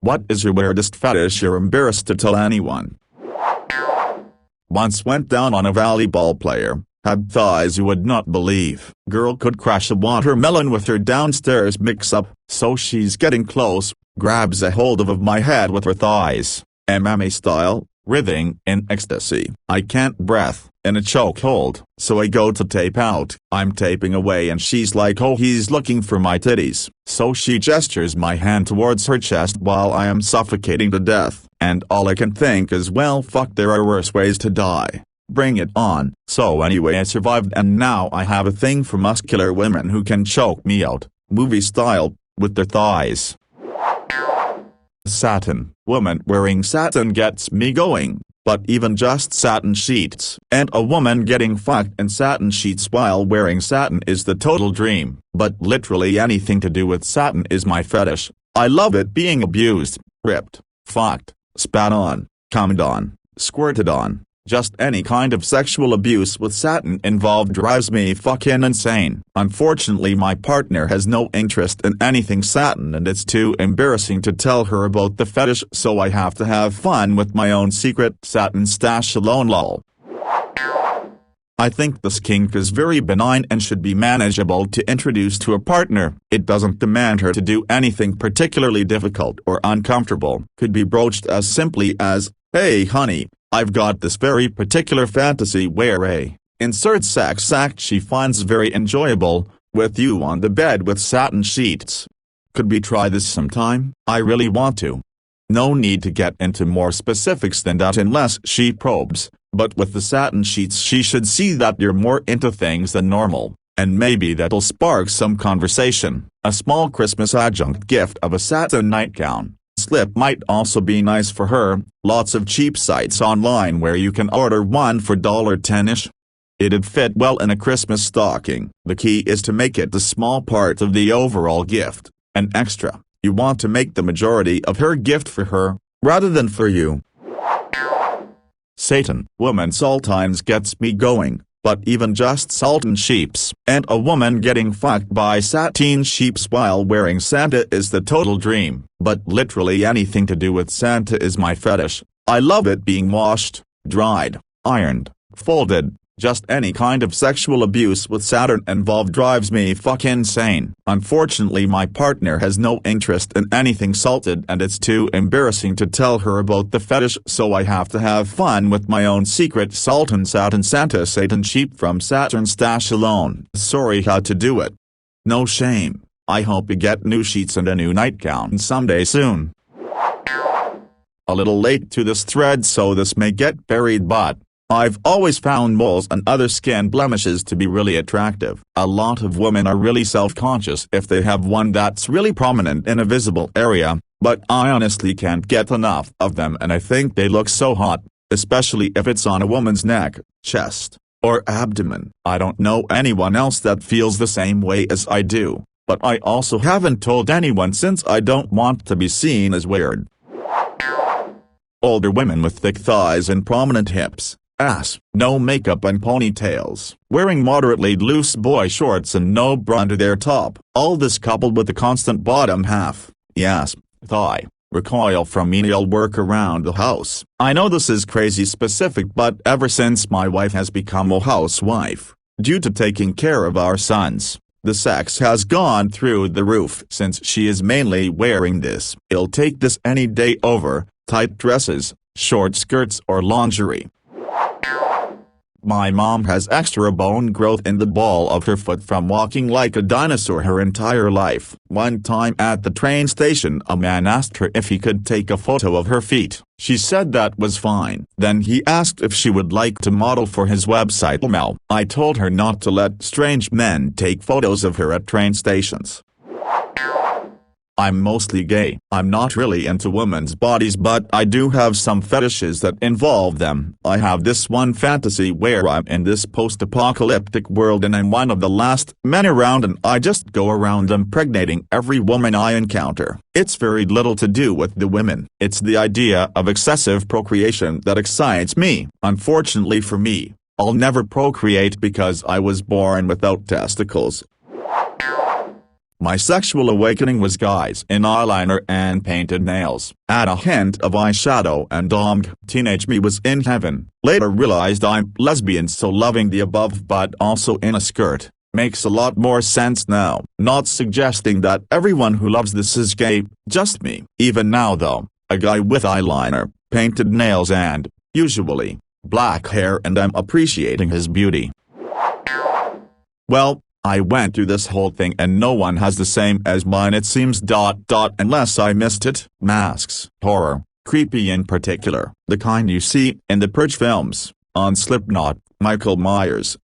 What is your weirdest fetish you're embarrassed to tell anyone? Once went down on a volleyball player, had thighs you would not believe. Girl could crush a watermelon with her downstairs mix-up, so she's getting close, grabs a hold of my head with her thighs, MMA style, writhing in ecstasy. I can't breath, in a chokehold, so I go to tape out. I'm taping away and she's like, oh, he's looking for my titties. So she gestures my hand towards her chest while I am suffocating to death, and all I can think is, well, fuck, there are worse ways to die. Bring it on. So anyway, I survived, and now I have a thing for muscular women who can choke me out, movie style, with their thighs. Satin. Woman wearing satin gets me going, but even just satin sheets. And a woman getting fucked in satin sheets while wearing satin is the total dream. But literally anything to do with satin is my fetish. I love it being abused, ripped, fucked, spat on, cummed on, squirted on. Just any kind of sexual abuse with satin involved drives me fucking insane. Unfortunately, my partner has no interest in anything satin, and it's too embarrassing to tell her about the fetish, so I have to have fun with my own secret satin stash alone, lol. I think this kink is very benign and should be manageable to introduce to a partner. It doesn't demand her to do anything particularly difficult or uncomfortable. Could be broached as simply as, hey honey, I've got this very particular fantasy where a insert sex act she finds very enjoyable, with you on the bed with satin sheets. Could we try this sometime? I really want to. No need to get into more specifics than that unless she probes, but with the satin sheets she should see that you're more into things than normal, and maybe that'll spark some conversation. A small Christmas adjunct gift of a satin nightgown slip might also be nice for her. Lots of cheap sites online where you can order one for $10-ish. It'd fit well in a Christmas stocking. The key is to make it a small part of the overall gift, an extra. You want to make the majority of her gift for her, rather than for you. Satan. Woman saltines gets me going, but even just satin sheeps and a woman getting fucked by satin sheeps while wearing Santa is the total dream. But literally anything to do with Santa is my fetish. I love it being washed, dried, ironed, folded. Just any kind of sexual abuse with Saturn involved drives me fucking insane. Unfortunately, my partner has no interest in anything salted, and it's too embarrassing to tell her about the fetish, so I have to have fun with my own secret satin Santa Satan sheep from Saturn stash alone. Sorry, had to do it. No shame. I hope you get new sheets and a new nightgown someday soon. A little late to this thread, so this may get buried, but I've always found moles and other skin blemishes to be really attractive. A lot of women are really self-conscious if they have one that's really prominent in a visible area, but I honestly can't get enough of them, and I think they look so hot, especially if it's on a woman's neck, chest, or abdomen. I don't know anyone else that feels the same way as I do, but I also haven't told anyone since I don't want to be seen as weird. Older women with thick thighs and prominent hips. Ass, no makeup and ponytails, wearing moderately loose boy shorts and no bra under their top. All this coupled with the constant bottom half, yes, thigh, recoil from menial work around the house. I know this is crazy specific, but ever since my wife has become a housewife, due to taking care of our sons, the sex has gone through the roof since she is mainly wearing this. I'll take this any day over tight dresses, short skirts or lingerie. My mom has extra bone growth in the ball of her foot from walking like a dinosaur her entire life. One time at the train station, a man asked her if he could take a photo of her feet. She said that was fine. Then he asked if she would like to model for his website. Mel. I told her not to let strange men take photos of her at train stations. I'm mostly gay. I'm not really into women's bodies, but I do have some fetishes that involve them. I have this one fantasy where I'm in this post-apocalyptic world and I'm one of the last men around, and I just go around impregnating every woman I encounter. It's very little to do with the women. It's the idea of excessive procreation that excites me. Unfortunately for me, I'll never procreate because I was born without testicles. My sexual awakening was guys in eyeliner and painted nails. Add a hint of eyeshadow and teenage me was in heaven. Later realized I'm lesbian, so loving the above but also in a skirt makes a lot more sense now. Not suggesting that everyone who loves this is gay, just me. Even now though, a guy with eyeliner, painted nails and, usually, black hair, and I'm appreciating his beauty. Well, I went through this whole thing and no one has the same as mine it seems. Unless I missed it. Masks. Horror. Creepy in particular. The kind you see in the Purge films, on Slipknot, Michael Myers.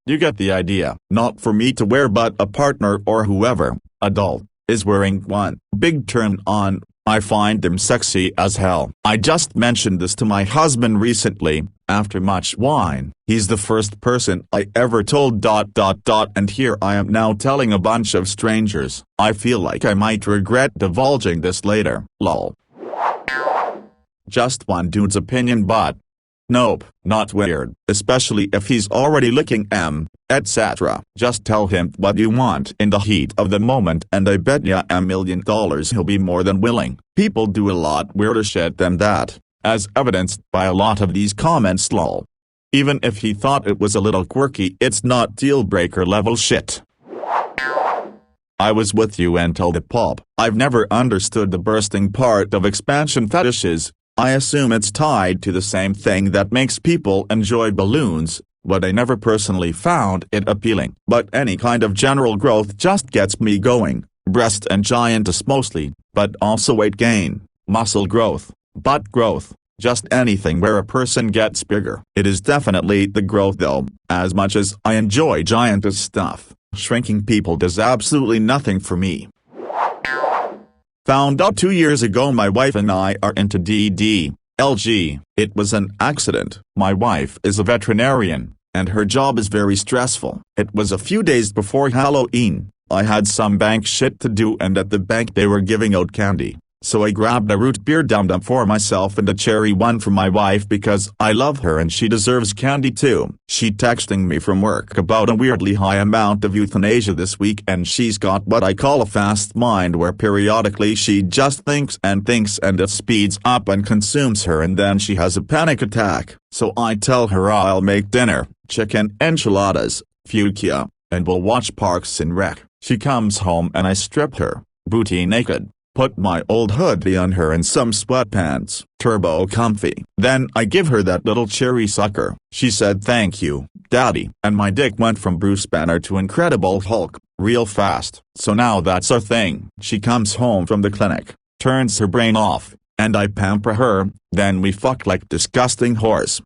You get the idea. Not for me to wear but a partner or whoever, adult, is wearing one. Big turn on. I find them sexy as hell. I just mentioned this to my husband recently, after much wine. He's the first person I ever told. And here I am now telling a bunch of strangers. I feel like I might regret divulging this later. Lol. Just one dude's opinion, but nope, not weird, especially if he's already licking etc. Just tell him what you want in the heat of the moment and I bet ya $1 million he'll be more than willing. People do a lot weirder shit than that, as evidenced by a lot of these comments. Lol. Even if he thought it was a little quirky, it's not deal-breaker level shit. I was with you until the pop. I've never understood the bursting part of expansion fetishes. I assume it's tied to the same thing that makes people enjoy balloons, but I never personally found it appealing. But any kind of general growth just gets me going. Breast and giantess mostly, but also weight gain, muscle growth, butt growth, just anything where a person gets bigger. It is definitely the growth though. As much as I enjoy giantess stuff, shrinking people does absolutely nothing for me. Found out 2 years ago my wife and I are into DDLG. It was an accident. My wife is a veterinarian, and her job is very stressful. It was a few days before Halloween. I had some bank shit to do and at the bank they were giving out candy. So I grabbed a root beer dum-dum for myself and a cherry one for my wife because I love her and she deserves candy too. She texting me from work about a weirdly high amount of euthanasia this week and she's got what I call a fast mind where periodically she just thinks and it speeds up and consumes her and then she has a panic attack. So I tell her I'll make dinner, chicken enchiladas, fuchsia, and we'll watch Parks and Rec. She comes home and I strip her, booty naked. Put my old hoodie on her and some sweatpants, turbo comfy. Then I give her that little cherry sucker. She said thank you, daddy, and my dick went from Bruce Banner to Incredible Hulk, real fast. So now that's our thing. She comes home from the clinic, turns her brain off, and I pamper her, then we fuck like disgusting whores.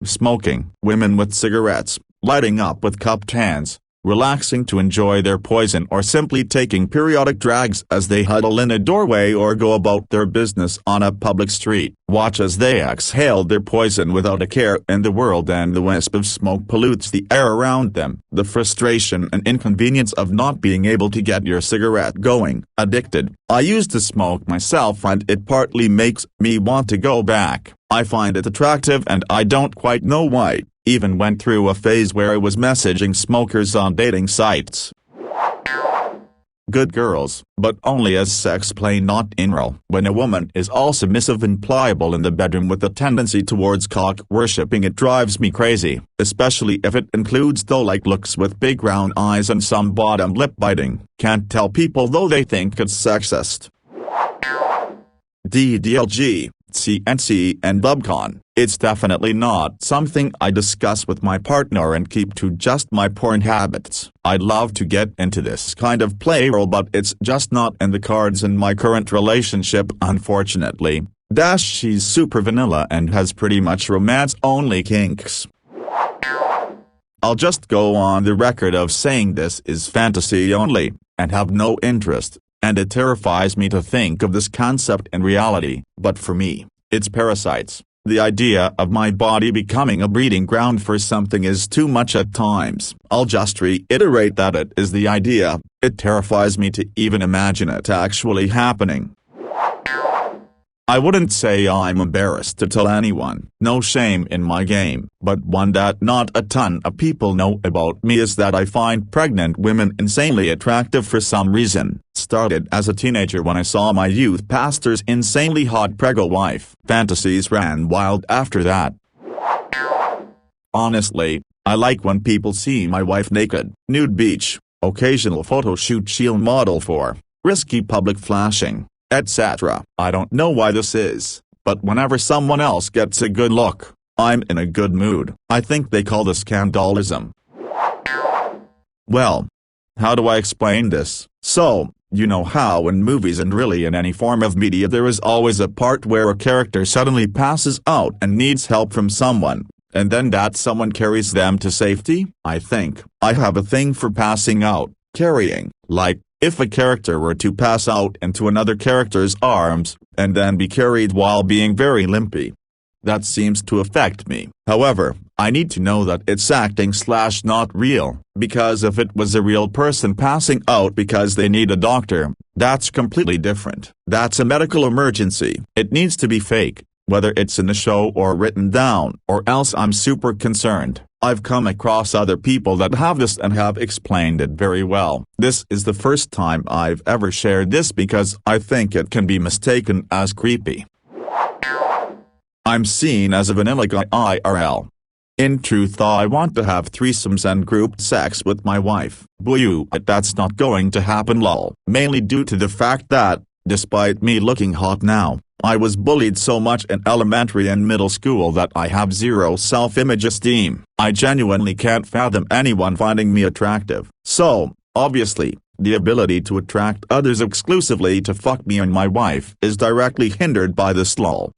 Smoking, women with cigarettes, lighting up with cupped hands, relaxing to enjoy their poison or simply taking periodic drags as they huddle in a doorway or go about their business on a public street. Watch as they exhale their poison without a care in the world and the wisp of smoke pollutes the air around them. The frustration and inconvenience of not being able to get your cigarette going. Addicted. I used to smoke myself and it partly makes me want to go back. I find it attractive and I don't quite know why. Even went through a phase where I was messaging smokers on dating sites. Good girls, but only as sex play, not in role. When a woman is all submissive and pliable in the bedroom with a tendency towards cock worshipping, it drives me crazy, especially if it includes doe-like looks with big round eyes and some bottom lip biting. Can't tell people though they think it's sexist. DDLG, CNC and Bubcon. It's definitely not something I discuss with my partner and keep to just my porn habits. I'd love to get into this kind of play role but it's just not in the cards in my current relationship unfortunately. She's super vanilla and has pretty much romance-only kinks. I'll just go on the record of saying this is fantasy only, and have no interest, and it terrifies me to think of this concept in reality, but for me, it's parasites. The idea of my body becoming a breeding ground for something is too much at times. I'll just reiterate that it is the idea. It terrifies me to even imagine it actually happening. I wouldn't say I'm embarrassed to tell anyone. No shame in my game. But one that not a ton of people know about me is that I find pregnant women insanely attractive for some reason. Started as a teenager when I saw my youth pastor's insanely hot preggo wife. Fantasies ran wild after that. Honestly, I like when people see my wife naked, nude beach, occasional photo shoot she'll model for, risky public flashing, etc. I don't know why this is, but whenever someone else gets a good look, I'm in a good mood. I think they call this scandalism. Well, how do I explain this? So, you know how in movies and really in any form of media there is always a part where a character suddenly passes out and needs help from someone, and then that someone carries them to safety? I think I have a thing for passing out, carrying, like, if a character were to pass out into another character's arms, and then be carried while being very limpy. That seems to affect me. However, I need to know that it's acting/not real, because if it was a real person passing out because they need a doctor, that's completely different. That's a medical emergency. It needs to be fake, whether it's in the show or written down, or else I'm super concerned. I've come across other people that have this and have explained it very well. This is the first time I've ever shared this because I think it can be mistaken as creepy. I'm seen as a vanilla guy IRL. In truth I want to have threesomes and group sex with my wife. Boo, but that's not going to happen lol. Mainly due to the fact that, despite me looking hot now, I was bullied so much in elementary and middle school that I have zero self-image esteem. I genuinely can't fathom anyone finding me attractive. So, obviously, the ability to attract others exclusively to fuck me and my wife is directly hindered by this lol.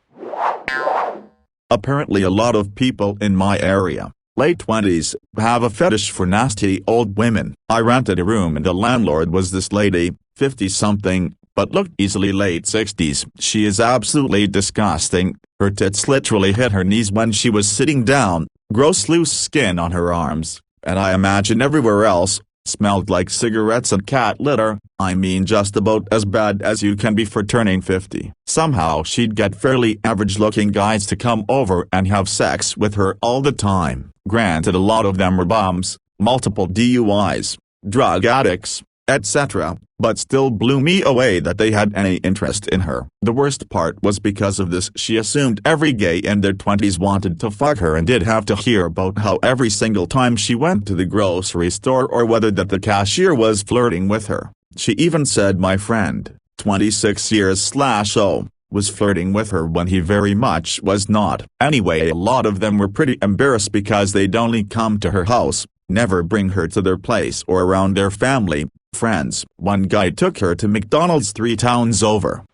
Apparently a lot of people in my area, late 20s, have a fetish for nasty old women. I rented a room and the landlord was this lady, 50-something, but looked easily late 60s. She is absolutely disgusting. Her tits literally hit her knees when she was sitting down, gross loose skin on her arms, and I imagine everywhere else, smelled like cigarettes and cat litter. I mean just about as bad as you can be for turning 50. Somehow she'd get fairly average-looking guys to come over and have sex with her all the time. Granted a lot of them were bums, multiple DUIs, drug addicts, etc., but still blew me away that they had any interest in her. The worst part was because of this she assumed every gay in their 20s wanted to fuck her and did have to hear about how every single time she went to the grocery store or whether that the cashier was flirting with her. She even said my friend, 26 years/0, was flirting with her when he very much was not. Anyway, a lot of them were pretty embarrassed because they'd only come to her house, never bring her to their place or around their family, friends. One guy took her to McDonald's 3 towns over.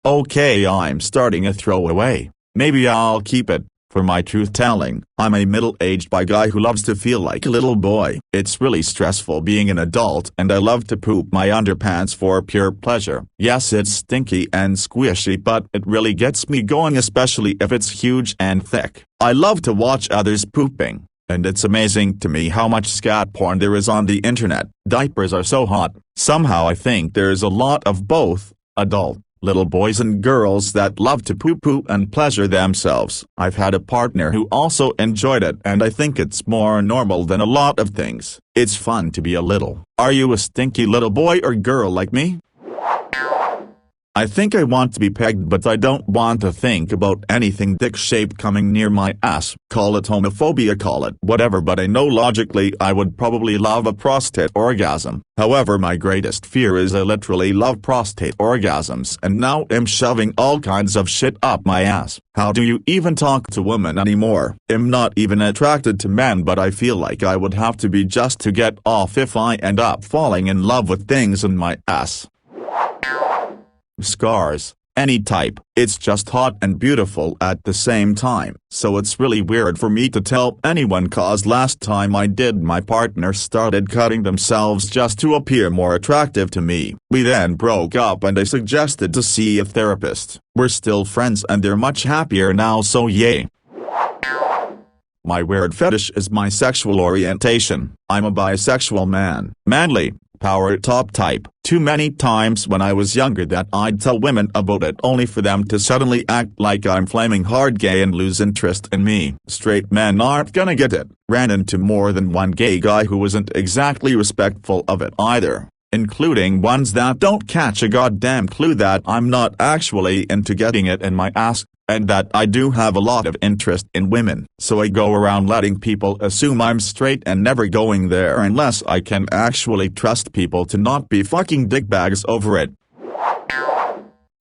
Okay, I'm starting a throwaway. Maybe I'll keep it, for my truth-telling. I'm a middle-aged bi guy who loves to feel like a little boy. It's really stressful being an adult and I love to poop my underpants for pure pleasure. Yes, it's stinky and squishy but it really gets me going, especially if it's huge and thick. I love to watch others pooping. And it's amazing to me how much scat porn there is on the internet. Diapers are so hot. Somehow I think there's a lot of both, adult, little boys and girls that love to poo-poo and pleasure themselves. I've had a partner who also enjoyed it and I think it's more normal than a lot of things. It's fun to be a little. Are you a stinky little boy or girl like me? I think I want to be pegged but I don't want to think about anything dick-shaped coming near my ass. Call it homophobia, call it whatever, but I know logically I would probably love a prostate orgasm. However, my greatest fear is I literally love prostate orgasms and now am shoving all kinds of shit up my ass. How do you even talk to women anymore? I'm not even attracted to men but I feel like I would have to be just to get off if I end up falling in love with things in my ass. Scars, any type, it's just hot and beautiful at the same time. So it's really weird for me to tell anyone cause last time I did my partner started cutting themselves just to appear more attractive to me. We then broke up and I suggested to see a therapist. We're still friends and they're much happier now, so yay. My weird fetish is my sexual orientation. I'm a bisexual man. Manly, power top type. Too many times when I was younger that I'd tell women about it only for them to suddenly act like I'm flaming hard gay and lose interest in me. Straight men aren't gonna get it. Ran into more than one gay guy who wasn't exactly respectful of it either, including ones that don't catch a goddamn clue that I'm not actually into getting it in my ass, and that I do have a lot of interest in women. So I go around letting people assume I'm straight and never going there unless I can actually trust people to not be fucking dickbags over it.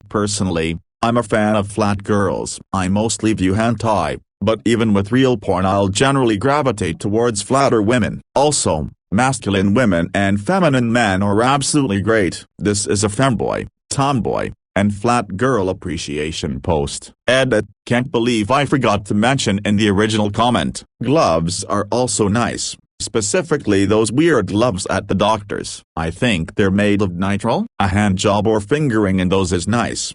Personally, I'm a fan of flat girls. I mostly view hentai, but even with real porn I'll generally gravitate towards flatter women. Also, masculine women and feminine men are absolutely great. This is a femboy, tomboy, and flat girl appreciation post. Edit. Can't believe I forgot to mention in the original comment. Gloves are also nice, specifically those weird gloves at the doctor's. I think they're made of nitrile. A hand job or fingering in those is nice.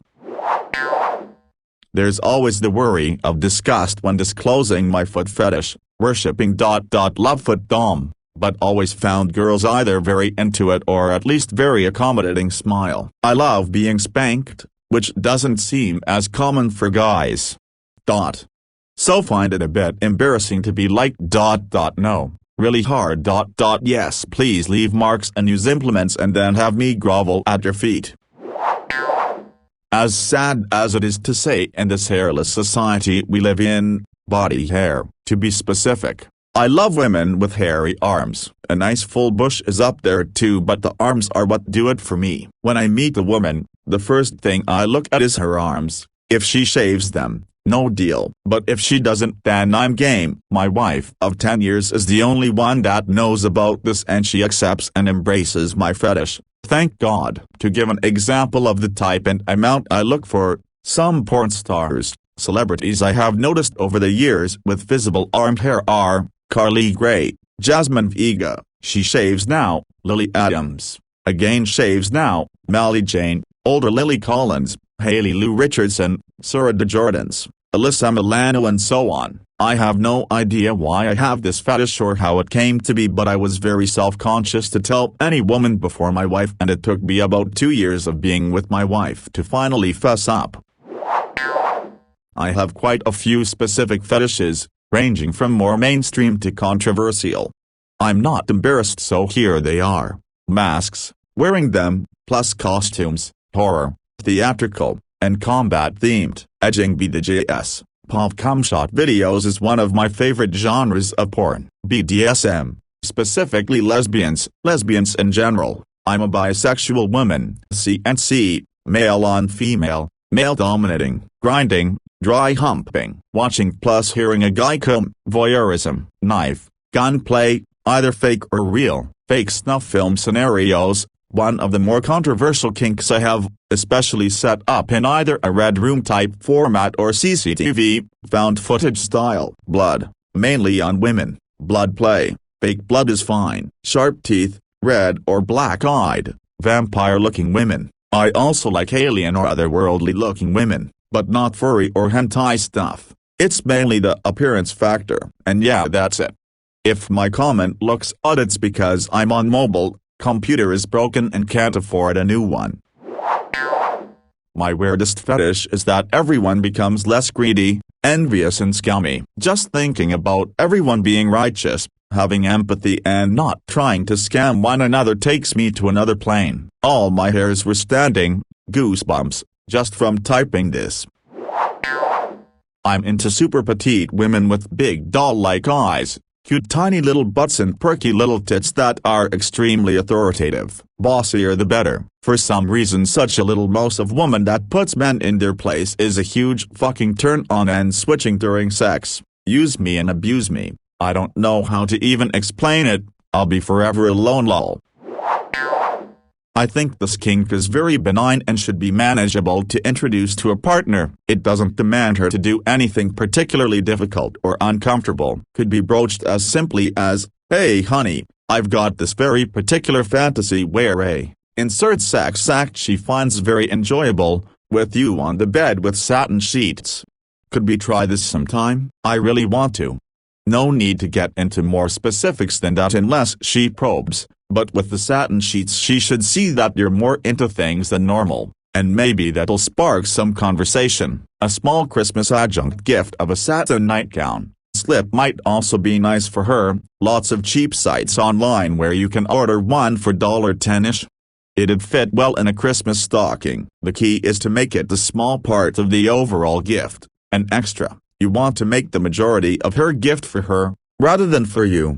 There's always the worry of disgust when disclosing my foot fetish, worshipping lovefoot dom, but always found girls either very into it or at least very accommodating smile. I love being spanked, which doesn't seem as common for guys. So find it a bit embarrassing to be like no, really hard yes please leave marks and use implements and then have me grovel at your feet. As sad as it is to say in this hairless society we live in, body hair, to be specific. I love women with hairy arms. A nice full bush is up there too, but the arms are what do it for me. When I meet a woman, the first thing I look at is her arms. If she shaves them, no deal. But if she doesn't, then I'm game. My wife of 10 years is the only one that knows about this and she accepts and embraces my fetish. Thank God. To give an example of the type and amount I look for, some porn stars, celebrities I have noticed over the years with visible arm hair are Carly Gray, Jasmine Vega, she shaves now, Lily Adams, again shaves now, Mally Jane, older Lily Collins, Haley Lou Richardson, Sura DeJordans, Alyssa Milano and so on. I have no idea why I have this fetish or how it came to be, but I was very self-conscious to tell any woman before my wife, and it took me about 2 years of being with my wife to finally fess up. I have quite a few specific fetishes, ranging from more mainstream to controversial. I'm not embarrassed, so here they are. Masks, wearing them, plus costumes, horror, theatrical, and combat-themed. Edging BDJS, pop cumshot videos is one of my favorite genres of porn. BDSM, specifically lesbians in general. I'm a bisexual woman, CNC, male on female, male dominating, grinding, dry humping, watching plus hearing a guy come, voyeurism, knife, gunplay, either fake or real, fake snuff film scenarios. One of the more controversial kinks I have, especially set up in either a red room type format or CCTV, found footage style. Blood, mainly on women, blood play, fake blood is fine. Sharp teeth, red or black-eyed, vampire-looking women. I also like alien or otherworldly-looking women, but not furry or hentai stuff. It's mainly the appearance factor, and yeah, that's it. If my comment looks odd, it's because I'm on mobile, computer is broken and can't afford a new one. My weirdest fetish is that everyone becomes less greedy, envious and scummy. Just thinking about everyone being righteous, having empathy and not trying to scam one another takes me to another plane. All my hairs were standing, goosebumps, just from typing this. I'm into super petite women with big doll-like eyes, cute tiny little butts and perky little tits that are extremely authoritative. Bossier the better. For some reason such a little mouse of woman that puts men in their place is a huge fucking turn on, and switching during sex. Use me and abuse me. I don't know how to even explain it, I'll be forever alone lol. I think this kink is very benign and should be manageable to introduce to a partner. It doesn't demand her to do anything particularly difficult or uncomfortable. Could be broached as simply as, hey honey, I've got this very particular fantasy where a insert sex act she finds very enjoyable, with you on the bed with satin sheets. Could we try this sometime? I really want to. No need to get into more specifics than that unless she probes. But with the satin sheets she should see that you're more into things than normal, and maybe that'll spark some conversation. A small Christmas adjunct gift of a satin nightgown slip might also be nice for her. Lots of cheap sites online where you can order one for $10-ish. It'd fit well in a Christmas stocking. The key is to make it a small part of the overall gift, an extra. You want to make the majority of her gift for her, rather than for you.